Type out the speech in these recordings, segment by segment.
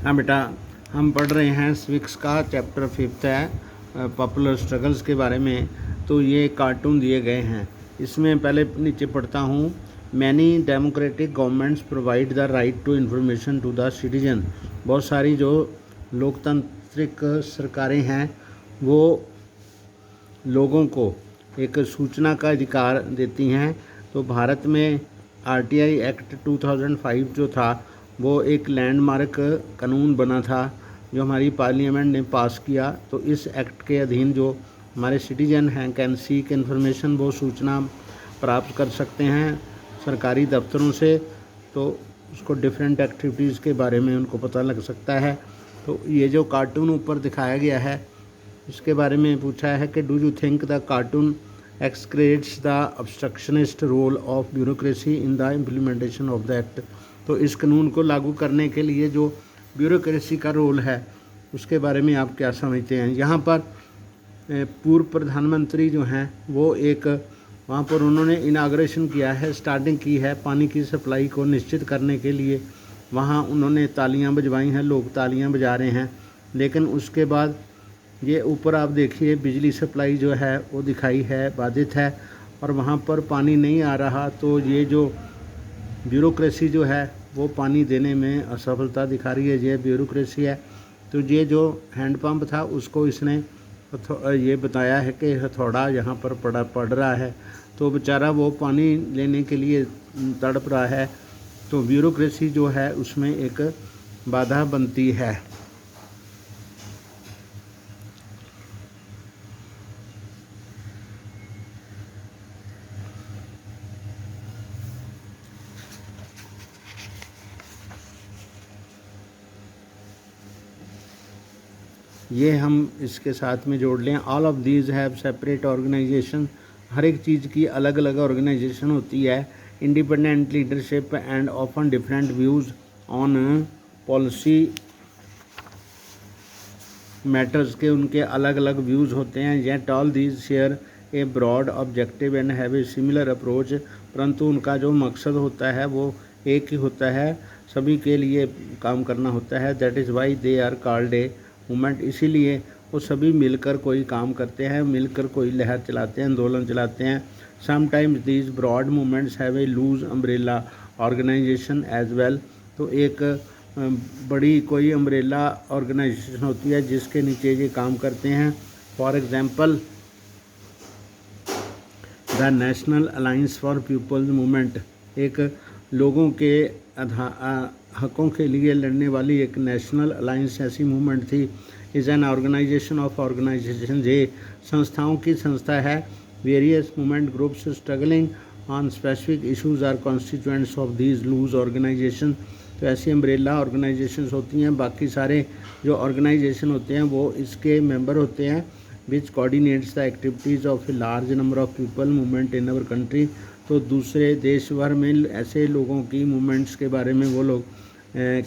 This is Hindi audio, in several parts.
हाँ बेटा, हम पढ़ रहे हैं सिविक्स का चैप्टर 5 है पॉपुलर स्ट्रगल्स के बारे में। तो ये कार्टून दिए गए हैं, इसमें पहले नीचे पढ़ता हूँ। Many democratic governments provide the right to information to the citizen. बहुत सारी जो लोकतांत्रिक सरकारें हैं वो लोगों को एक सूचना का अधिकार देती हैं। तो भारत में आरटीआई एक्ट 2005 जो था वो एक लैंडमार्क कानून बना था जो हमारी पार्लियामेंट ने पास किया। तो इस एक्ट के अधीन जो हमारे सिटीजन हैं कैन सीक इन्फॉर्मेशन, वो सूचना प्राप्त कर सकते हैं सरकारी दफ्तरों से। तो उसको डिफरेंट एक्टिविटीज़ के बारे में उनको पता लग सकता है। तो ये जो कार्टून ऊपर दिखाया गया है इसके बारे में पूछा है कि do you think the cartoon execrates the obstructionist role of bureaucracy in the implementation of the act. तो इस कानून को लागू करने के लिए जो ब्यूरोक्रेसी का रोल है उसके बारे में आप क्या समझते हैं। यहाँ पर पूर्व प्रधानमंत्री जो हैं वो एक वहाँ पर उन्होंने इनाग्रेशन किया है, स्टार्टिंग की है पानी की सप्लाई को निश्चित करने के लिए। वहाँ उन्होंने तालियां बजवाई हैं, लोग तालियां बजा रहे हैं। लेकिन उसके बाद ये ऊपर आप देखिए बिजली सप्लाई जो है वो दिखाई है बाधित है और वहाँ पर पानी नहीं आ रहा। तो ये जो ब्यूरोक्रेसी जो है वो पानी देने में असफलता दिखा रही है, ये ब्यूरोक्रेसी है। तो ये जो हैंडपम्प था उसको इसने ये बताया है कि हथौड़ा यहाँ पर पड़ रहा है, तो बेचारा वो पानी लेने के लिए तड़प रहा है। तो ब्यूरोक्रेसी जो है उसमें एक बाधा बनती है। ये हम इसके साथ में जोड़ लें। All of these have separate organisation. हर एक चीज़ की अलग अलग ऑर्गेनाइजेशन होती है। Independent leadership and often different views on policy matters के उनके अलग अलग व्यूज़ होते हैं। Yet all these share a broad objective and have a similar approach. परंतु उनका जो मकसद होता है वो एक ही होता है, सभी के लिए काम करना होता है। That is why they are called a movement. इसीलिए वो सभी मिलकर कोई काम करते हैं, मिलकर कोई लहर चलाते हैं, आंदोलन चलाते हैं। Sometimes these broad movements have a loose umbrella organisation as well. तो एक बड़ी कोई अम्ब्रेला ऑर्गेनाइजेशन होती है जिसके नीचे ये काम करते हैं। For example the national alliance for people's movement, एक लोगों के हकों के लिए लड़ने वाली एक नेशनल अलायंस ऐसी मूवमेंट थी। Is an organisation of organisation, ये संस्थाओं की संस्था है। Various movement groups struggling on specific issues are constituents of these loose organisation. तो ऐसी अम्ब्रेला ऑर्गेनाइजेशंस होती हैं, बाकी सारे जो ऑर्गेनाइजेशन होते हैं वो इसके मेंबर होते हैं। Which coordinates the activities of a large number of people movement in our country. तो दूसरे देश भर में ऐसे लोगों की मूवमेंट्स के बारे में वो लोग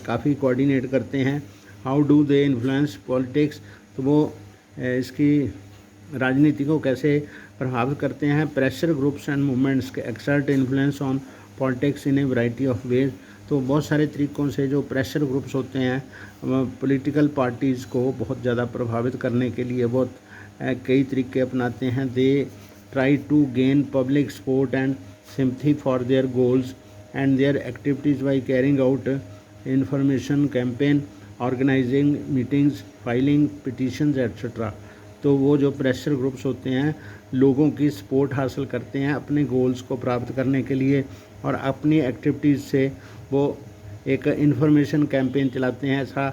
काफ़ी कोऑर्डिनेट करते हैं। How do they influence politics, तो वो इसकी राजनीति को कैसे प्रभावित करते हैं। प्रेशर ग्रुप्स एंड मूवमेंट्स के exert influence on politics in A variety of ways. तो बहुत सारे तरीक़ों से जो प्रेशर ग्रुप्स होते हैं पॉलिटिकल पार्टीज़ को बहुत ज़्यादा प्रभावित करने के लिए बहुत कई तरीके अपनाते हैं। They try to gain public support and sympathy for their goals and their activities by carrying out information campaign, organising meetings, filing petitions etcetera. तो वो जो प्रेशर ग्रुप्स होते हैं लोगों की सपोर्ट हासिल करते हैं अपने गोल्स को प्राप्त करने के लिए और अपनी एक्टिविटीज़ से वो एक इन्फॉर्मेशन कैंपेन चलाते हैं, ऐसा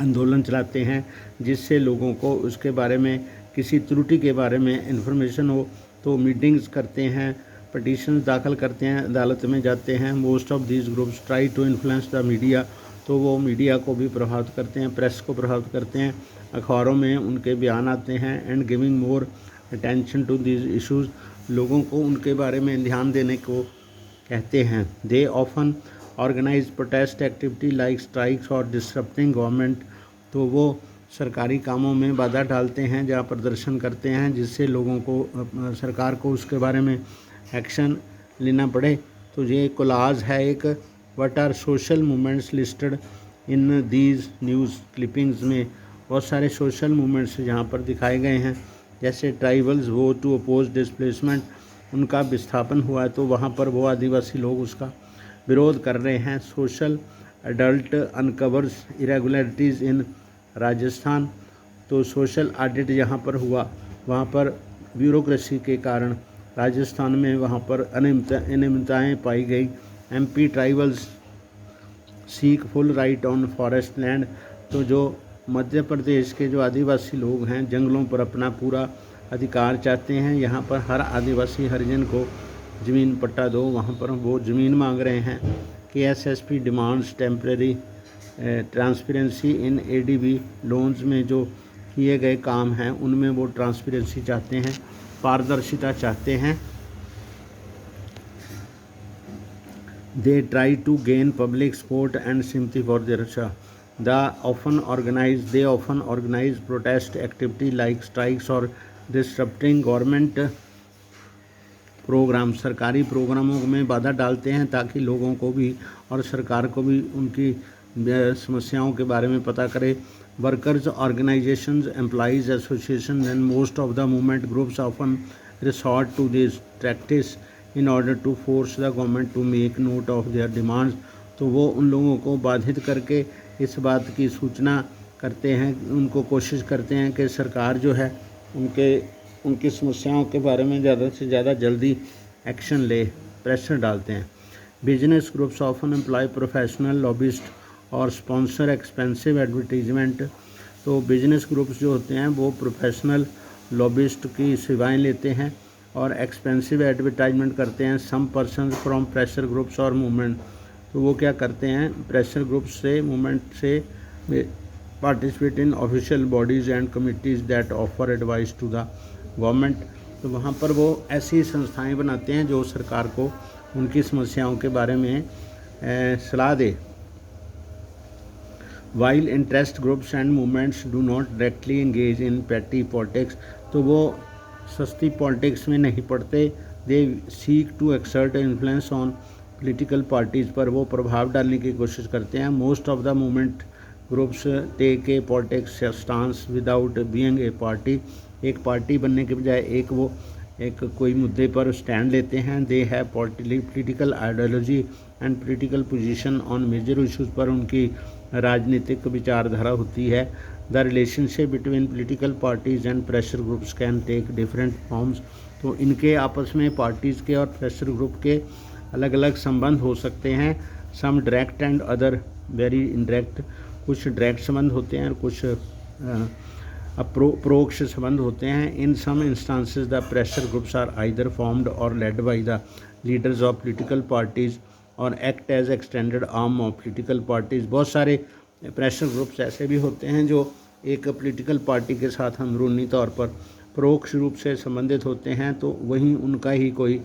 आंदोलन चलाते हैं जिससे लोगों को उसके बारे में किसी त्रुटि के बारे में इन्फॉर्मेशन हो। तो मीटिंग्स करते हैं, पटिशन्स दाखिल करते हैं, अदालत में जाते हैं। Most of these groups try to influence the media, तो वो मीडिया को भी प्रभावित करते हैं, प्रेस को प्रभावित करते हैं, अखबारों में उनके बयान आते हैं। And giving more attention to these issues, लोगों को उनके बारे में ध्यान देने को कहते हैं। They often organise protest activity like strikes और डिसरप्टिंग गवर्नमेंट। तो वो सरकारी कामों में बाधा डालते हैं जहाँ प्रदर्शन करते हैं जिससे लोगों को सरकार को उसके बारे में एक्शन लेना पड़े। तो ये कोलाज है एक what are social movements listed in these news clippings में बहुत सारे सोशल मूवमेंट्स यहाँ पर दिखाए गए हैं। जैसे ट्राइबल्स वो टू अपोज डिस्प्लेसमेंट, उनका विस्थापन हुआ है तो वहाँ पर वो आदिवासी लोग उसका विरोध कर रहे हैं। सोशल अडल्ट अनकवर्स इरेगुलरिटीज़ इन राजस्थान, तो सोशल ऑडिट यहाँ पर हुआ, वहाँ पर ब्यूरोक्रेसी के कारण राजस्थान में वहाँ पर अनियमितताएँ पाई गई। MP tribals seek full right on forest land, तो जो मध्य प्रदेश के जो आदिवासी लोग हैं जंगलों पर अपना पूरा अधिकार चाहते हैं। यहाँ पर हर आदिवासी हरिजन को ज़मीन पट्टा दो, वहाँ पर वो ज़मीन मांग रहे हैं। KSSP demands temporary transparency in ADB loans में जो किए गए काम हैं उनमें वो ट्रांसपेरेंसी चाहते हैं, पारदर्शिता चाहते हैं। They try to gain public support and sympathy for their cause. They often organize protest activity like strikes or disrupting government programme, सरकारी प्रोग्रामों में बाधा डालते हैं ताकि लोगों को भी और सरकार को भी उनकी समस्याओं के बारे में पता करे। Workers organisations, employees association and most of the movement groups often resort to this practice in order to force the government to make note of their demands, तो वो उन लोगों को बाधित करके इस बात की सूचना करते हैं, उनको कोशिश करते हैं कि सरकार जो है उनकी समस्याओं के बारे में ज़्यादा से ज़्यादा जल्दी एक्शन ले, प्रेशर डालते हैं। Business groups often employ professional lobbyist और स्पॉन्सर एक्सपेंसिव एडवर्टीजमेंट, तो बिजनेस ग्रुप्स जो होते हैं वो प्रोफेशनल लॉबिस्ट की सेवाएं लेते हैं और एक्सपेंसिव एडवर्टाइजमेंट करते हैं। Some person from pressure groups और मूवमेंट, तो वो क्या करते हैं, प्रेशर ग्रुप्स से मूवमेंट से participate in official bodies and committees that offer advice to the government, तो वहाँ पर वो ऐसी संस्थाएं बनाते हैं जो सरकार को उनकी समस्याओं के बारे में सलाह दे। While interest groups and movements do not directly engage in petty politics, तो वो सस्ती पॉलिटिक्स में नहीं पड़ते। They seek to exert influence on political parties, पर वो प्रभाव डालने की कोशिश करते हैं। Most of the movement groups take a politics stance without being a party, एक पार्टी बनने के बजाय एक कोई मुद्दे पर स्टैंड लेते हैं। They have political ideology and political position on major issues, पर उनकी राजनीतिक विचारधारा होती है। The relationship between political parties and pressure groups can take different forms, तो इनके आपस में पार्टीज़ के और प्रेशर ग्रुप के अलग अलग संबंध हो सकते हैं। Some direct and other very indirect, कुछ डायरेक्ट संबंध होते हैं और कुछ अप्रोक्ष संबंध होते हैं। In some instances the pressure groups are either formed or led by the leaders of political parties or act as extended arm of political parties. बहुत सारे प्रेशर ग्रुप्स ऐसे भी होते हैं जो एक पॉलिटिकल पार्टी के साथ अंदरूनी तौर पर परोक्ष रूप से संबंधित होते हैं, तो वहीं उनका ही कोई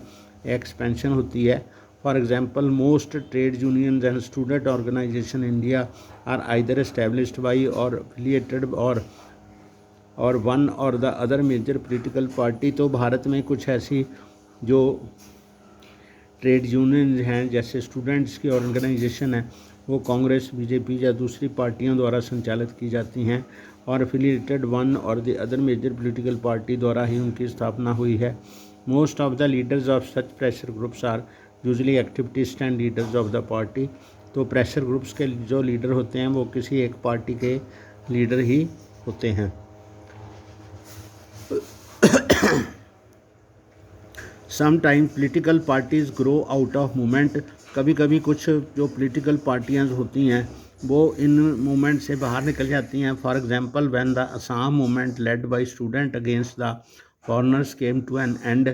एक्सपेंशन होती है। For example most trade unions and student organisation India are either established by or affiliated or one or the other major political party, तो भारत में कुछ ऐसी जो ट्रेड यूनियन हैं जैसे स्टूडेंट्स की ऑर्गेनाइजेशन है वो कांग्रेस, बीजेपी या दूसरी पार्टियों द्वारा संचालित की जाती हैं और affiliated one or the other major political party द्वारा ही उनकी स्थापना हुई है। Most of the leaders of such pressure groups are usually activist and leaders of the party, तो प्रेशर ग्रुप्स के जो लीडर होते हैं वो किसी एक पार्टी के लीडर ही होते हैं। Sometime political parties grow out of movement, कभी कभी कुछ जो पॉलिटिकल पार्टियाँ होती हैं वो इन मूवमेंट से बाहर निकल जाती हैं। For example when the Assam movement led by student against the foreigners came to an end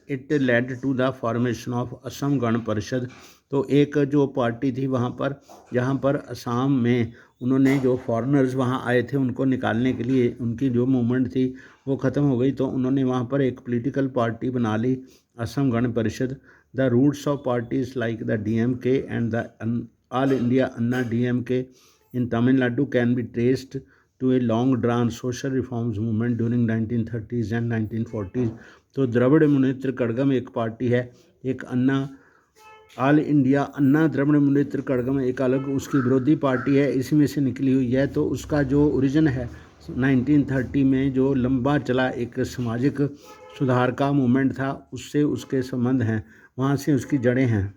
it led to the formation of Assam Gana Parishad, तो एक जो पार्टी थी वहाँ पर जहाँ पर असम में उन्होंने जो फॉरेनर्स वहाँ आए थे उनको निकालने के लिए उनकी जो मूवमेंट थी वो ख़त्म हो गई, तो उन्होंने वहाँ पर एक पॉलिटिकल पार्टी बना ली, Assam Gana Parishad. The roots of parties like the DMK and the all India Anna DMK in Tamil Nadu can be traced to a long drawn social reforms movement during 1930s and 1940s, तो द्रविड़ मुनेत्र कड़गम एक पार्टी है, एक अन्ना ऑल इंडिया अन्ना द्रविड़ मुनेत्र कड़गम एक अलग उसकी विरोधी पार्टी है, इसी में से निकली हुई है। तो उसका जो ओरिजिन है 1930 में जो लंबा चला एक सामाजिक सुधार का मूवमेंट था, उससे उसके संबंध हैं, वहाँ से उसकी जड़ें हैं।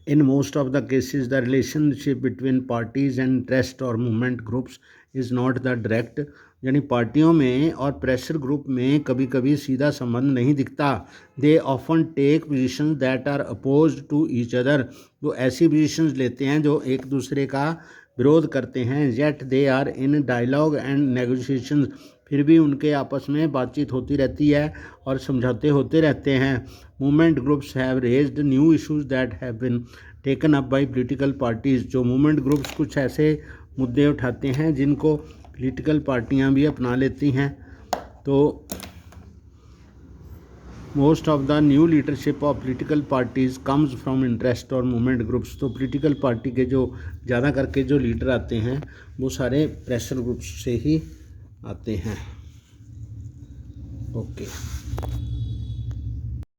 In most of the cases, the relationship between parties and interest or movement groups is not the direct, यानी पार्टियों में और प्रेशर ग्रुप में कभी कभी सीधा संबंध नहीं दिखता। They often take position that are oppose to each other, वो ऐसी पोजिशंस लेते हैं जो एक दूसरे का विरोध करते हैं। Yet they are in dialogue and negotiation, फिर भी उनके आपस में बातचीत होती रहती है और समझौते होते रहते हैं। Movement groups have raised new issues that have been taken up by political parties, जो मूवमेंट ग्रुप्स कुछ ऐसे मुद्दे उठाते हैं जिनको पॉलिटिकल पार्टियां भी अपना लेती हैं। तो most of the new leadership of political parties comes from interest और मूवमेंट ग्रुप्स, तो पॉलिटिकल पार्टी के जो ज़्यादा करके जो लीडर आते हैं वो सारे प्रेशर ग्रुप्स से ही आते हैं। ओके।